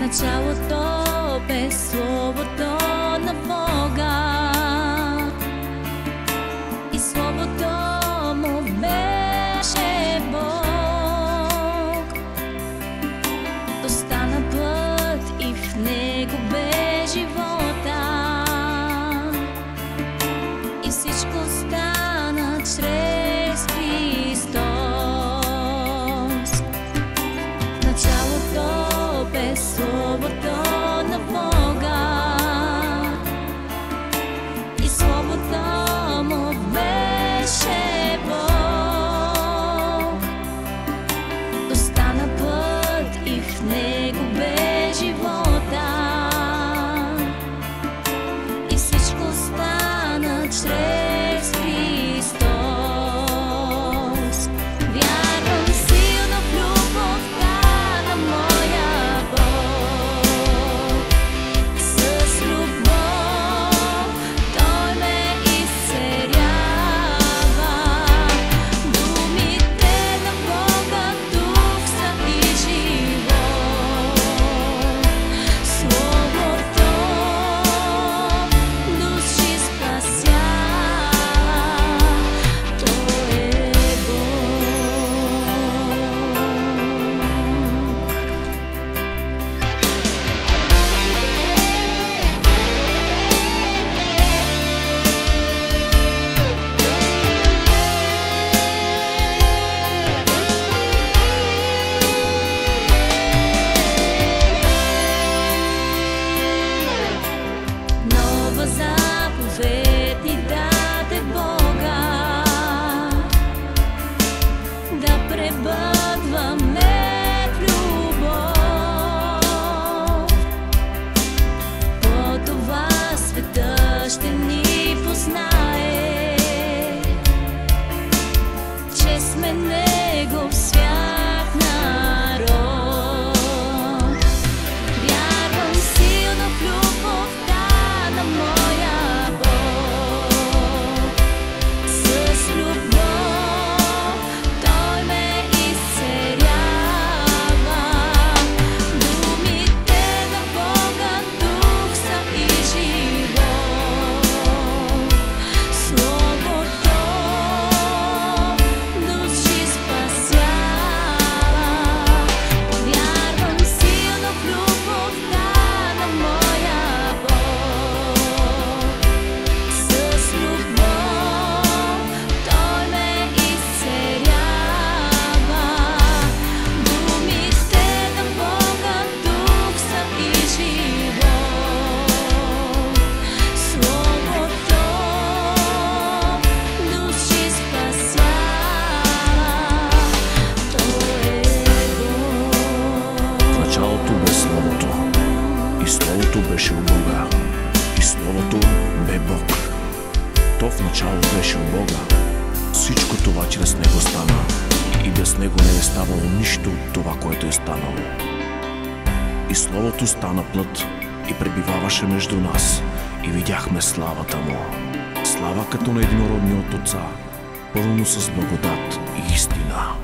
началото бе Словото на Бога и Словото му беше Бог. То стана плът и в него бе живота и всичко стана чрез Христос. Началото бе Словото на Бога и Словото му беше Бог. То стана плът и в него бе живота и всичко стана чрез Христос. Вярвам силно в любовта на моя Бог. С любов Той ме изцелява. Думите на Бога дух са и живот. Словото души спасява. Той е Бог. Нова заповед ни даде Бога, да пребъдваме в любов. По това света ще ни познае, че сме Негов свят народ. Вярвам силно в любовта на моя Бог. С любов Той ме изцелява. Думите на Бога дух са и живот. Словото души спасява. Вярвам силно в любовта на моя Бог. С любов Той ме изцелява. Думите на Бога дух са и живот. Словото души спасява. Той е Бог. В началото бе Словото, и Словото беше у Бога, и Словото бе Бог. То в начало беше у Бога. Всичко това чрез Него стана, и без Него не е ставало нищо от това, което е станало. И Словото стана плът и пребиваваше между нас, и видяхме славата Му. Слава като на единородния от Отца, пълно с благодат и истина.